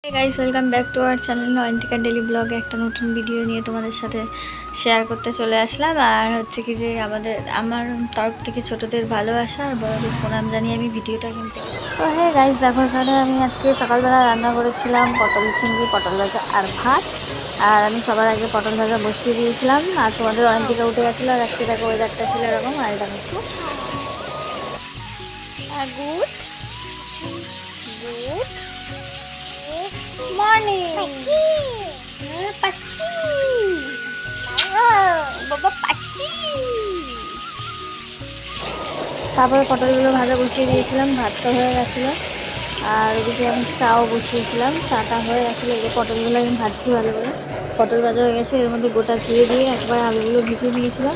Hey guys, welcome back to our channel Ayantika daily ব্লগে একটা নতুন ভিডিও নিয়ে তোমাদের সাথে শেয়ার করতে চলে আসলাম। আর হচ্ছে কি যে আমার তরফ থেকে ছোটদের ভালোবাসা আর বড়দের প্রণাম জানিয়ে আমি ভিডিওটা কিনতে তো হ্যাঁ গাইস, দেখো এখানে আমি আজকে সকালবেলা রান্না করেছিলাম পটল চিংড়ি, পটল ভাজা আর ভাত। আর আমি সবার আগে পটল ভাজা বসিয়ে দিয়েছিলাম। আর তোমাদের অয়ন্তিকা উঠে গেছিলো। আর আজকে দেখো ওয়েদারটা ছিল এরকম। আর এটা একটু গুড গুড মর্নিং পাচ্ছি বাবা পাচ্ছি। তারপরে পটলগুলো ভাজা বসিয়ে দিয়েছিলাম, ভাতটা হয়ে গেছিলো। আর ওদিকে আমি চাও বসিয়েছিলাম, চাটা হয়ে গেছিলো। এই পটলগুলো আমি ভাজছি ভালো করে। পটল ভাজা হয়ে গেছে, এর মধ্যে গোটা জিরে দিয়ে একবার আলুগুলো ভিজিয়ে দিয়েছিলাম।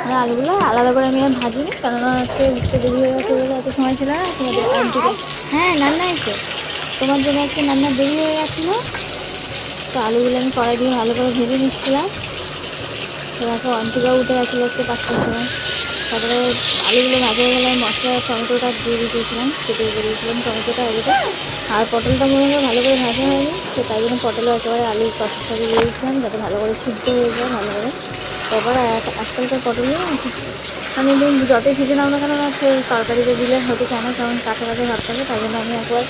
মানে আলুগুলো আলাদা করে আমি আর ভাজিনি, কেননা আজকে উঠতে দেরি হয়ে গেছে বলে এত সময় ছিল না। তোমাদের হ্যাঁ রান্নাই তো তোমার জন্য আজকে রান্না দেরি হয়ে গেছিলো। তো আলুগুলো আমি কড়াই দিয়ে ভালো করে ভেজে নিচ্ছিলাম। তো দেখো অন্তিকাও উঠে গেছিলো একটু 5টার সময়। তারপরে আলুগুলো ভাজা হয়ে গেলে মশলা টমেটোটা দিয়ে দিয়েছিলাম, কেটে দিয়েছিলাম টমেটোটা আলুটা। আর পটলটা মনে হয় ভালো করে ভাজা হয়নি, তো তাই জন্য পটলে একেবারে আলু কষার সাথে দিয়ে দিয়েছিলাম, যাতে ভালো করে সিদ্ধ হয়ে যায় ভালো করে। তারপর আজকালকার পটলে মানে যতই ভেজে নাও না কেন তরকারিতে দিলে হয়তো কেমন কাঁচা কাঁচা ভাব থাকে, তাই জন্য আমি একবার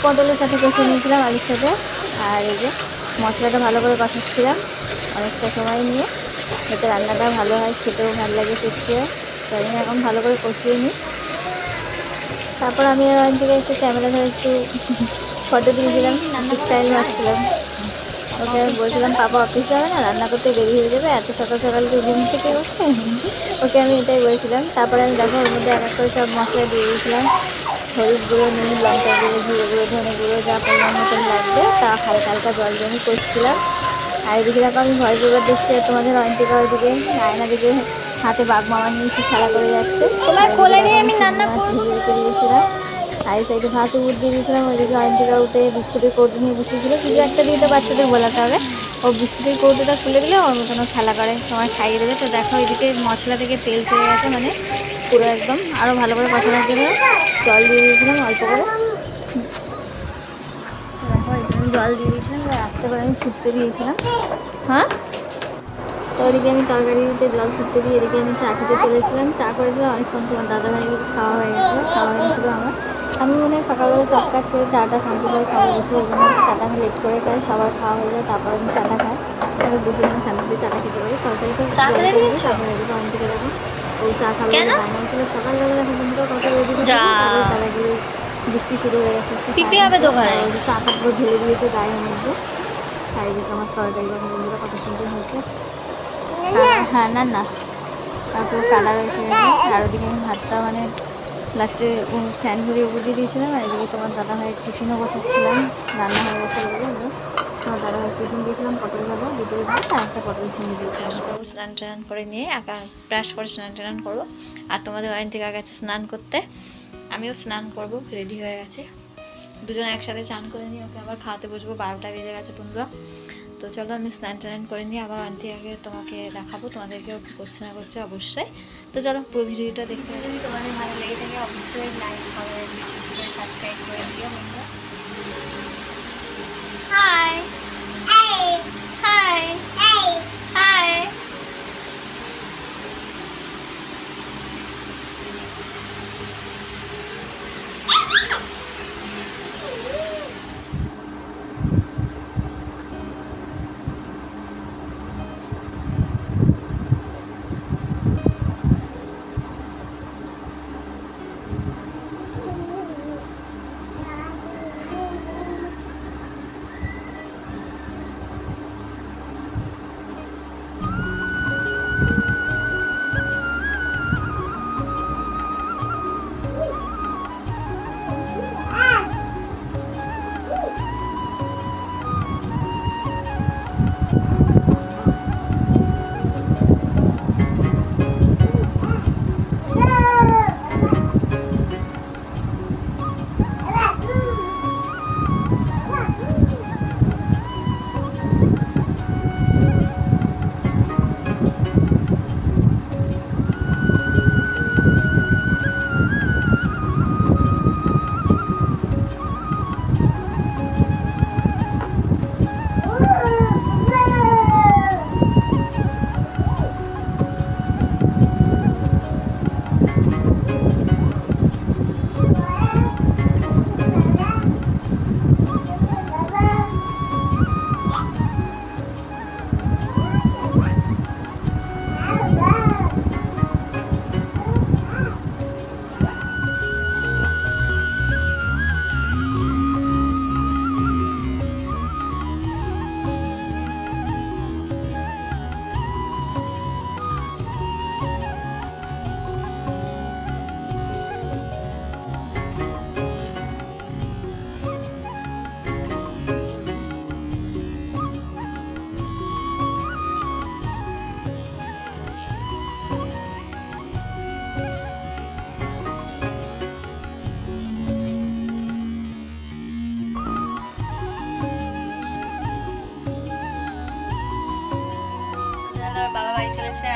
পটলের সাথে কষে নিয়েছিলাম আলুর সাথে। আর এই যে মশলাটা ভালো করে কষাচ্ছিলাম অনেকটা সময় নিয়ে, যাতে রান্নাটা ভালো হয়, খেতেও ভালো লাগে, টেস্টি হয়। তো আমি এখন ভালো করে কষিয়ে নিই। তারপর আমি ওখান থেকে একটু ক্যামেরা ধরে একটু ফটো দিয়েছিলাম, একটু স্টাইল মারছিলাম। ওকে আমি বলছিলাম পাপা অফিস যাবে না, রান্না করতে দেরি হয়ে যাবে, এত সকাল সকাল কেউ ঘুম থেকে ওঠে। ওকে আমি এটাই বলছিলাম। তারপরে আমি দেখো ওর মধ্যে এক এক করে সব মশলা দিয়ে দিয়েছিলাম। হলুদ গুঁড়ো, নুন, লঙ্কা গুঁড়ো, জিরে গুঁড়ো, ধনে গুঁড়ো, যা পরিমাণ মতন লাগবে তা হালকা হালকা জল দিয়ে আমি করছিলাম। আর এদিকে দেখো আমি ভয় পেপার দেখছি, আর তোমাদের অয়ন্তিকা ওইদিকে আয়না দিকে হাতে বাঘ মামা নিয়ে কি খেলা করে যাচ্ছে। তোমার কোলে নিয়ে আমি রান্না করব। ভেজে দিয়েছিলাম। আর এই সাইডে ভাত উপর দিয়ে দিয়েছিলাম। ওইদিকে অয়ন্তিকা উঠে বিস্কুটের কৌটো নিয়ে বসেছিল, কিছু একটা দিয়ে তো বাচ্চাদের বলাতে হবে। ও বিস্কুটের কৌটোটা খুলে দিলে ওর মতন খেলা করে, সময় খাইয়ে দেবে। তো দেখো এদিকে মশলা থেকে তেল ছেড়ে গেছে, মানে পুরো একদম আরও ভালো করে কষানোর জন্য জল দিয়ে দিয়েছিলাম অল্প করে। দেখো এই জন্য জল দিয়ে দিয়েছিলাম, আস্তে করে আমি ফুটতে দিয়েছিলাম। হ্যাঁ, তো ওইদিকে আমি তরকারিতে জল ফুটতে দিয়ে এদিকে আমি চা খেতে চলেছিলাম। চা করেছিলাম অনেকক্ষণ, তোমার দাদাভাইকে খাওয়া হয়ে গেছিলো, খাওয়া হয়নি শুধু আমার। আমি মনে হয় সকালবেলা সব কাজ ছেড়ে চাটা শান্তিভাবে খাবো বসে, ওই জন্য চাটা আমি লেট করে খাই, সবার খাওয়া হয়ে যায় তারপর আমি চাটা খাই। তারপর বসে আমি শান্তিতে চাটা খেতে পারি। তরকারিটা তারপরে এদিকে অন থেকে দেখো ও চা খাবে রান্না হয়েছিল সকালবেলা। দেখো বন্ধুরা কত রেডি করছে, তার আগে বৃষ্টি শুরু হয়ে গেছে আজকে। চা পুরো ঢেলে দিয়েছে গায়ের মধ্যে। আর এদিকে আমার তরকারি দেখো বন্ধুরা কত সুন্দর হয়েছে। হ্যাঁ না না, তারপর কালার এসে গেছে। আর ওদিকে আমি ভাতটা মানে লাস্টে ফ্যান ঝরিয়ে উপর দিয়ে দিয়েছিলাম। আর এদিকে তোমার দাদাভাইয়ের টিফিনও বসাচ্ছিলাম, রান্না হয়ে গেছে বলে। তোমার দাদাভাইয়ের টিফিন দিয়েছিলাম পটল ভাজা, দুটোই ভাত আর একটা পটল ছিঁড়ে দিয়েছিলাম। স্নান টান করে নিয়ে ব্রাশ করে স্নান টান করবো। আর তোমাদের বাড়ি থেকে গেছে স্নান করতে, আমিও স্নান করবো, রেডি হয়ে গেছে। দুজনে একসাথে চান করে নিয়ে ওকে আবার খাওয়াতে বসবো, 12টা বেজে গেছে বন্ধুরা। তো চলো আমি স্নান টান করে নিয়ে আবার আনতে আগে তোমাকে দেখাবো, তোমাদেরকেও কী করছে না করছে অবশ্যই। তো চলো পুরো ভিডিওটা দেখতে হবে। যদি তোমাদের ভালো লেগে থাকে অবশ্যই লাইক কমেন্ট বেশি বেশি করে সাবস্ক্রাইব করে দিও বন্ধুরা। High high high.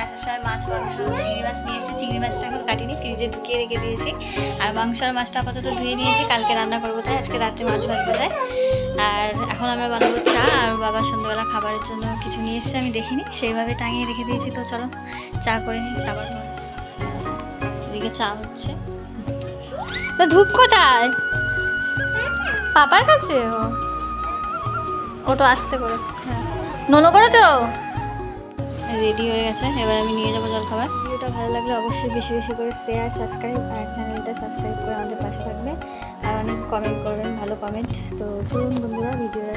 আসার সময় মাছ মাংস চিংড়ি মাছ নিয়ে এসেছি। চিংড়ি মাছটা এখন কাটিনি, ফ্রিজে ঢুকিয়ে রেখে দিয়েছি। আর মাংস আর মাছটা আপাতত ধুয়ে নিয়েছি, কালকে রান্না করবো তাই, আজকে রাতে মাছ ভাজবো তাই। আর এখন আমরা বানাবো চা, আর বাবা সন্ধ্যাবেলা খাবারের জন্য কিছু নিয়ে এসছে, আমি দেখিনি, সেইভাবে টাঙিয়ে রেখে দিয়েছি। তো চলো চা করে নিই, তারপর এদিকে চা হচ্ছে। তো ধূপ কোথায়? পাপার কাছে? ওটা আসতে করে, হ্যাঁ নোনো করেছো? রেডি হয়ে গেছে, এবার আমি নিয়ে যাবো জলখাবার। ভিডিওটা ভালো লাগলে অবশ্যই বেশি বেশি করে শেয়ার, সাবস্ক্রাইব, আর চ্যানেলটা সাবস্ক্রাইব করে আমাদের পাশে থাকবে, আর অনেক কমেন্ট করবেন, ভালো কমেন্ট। তো চলুন বন্ধুরা, ভিডিওটা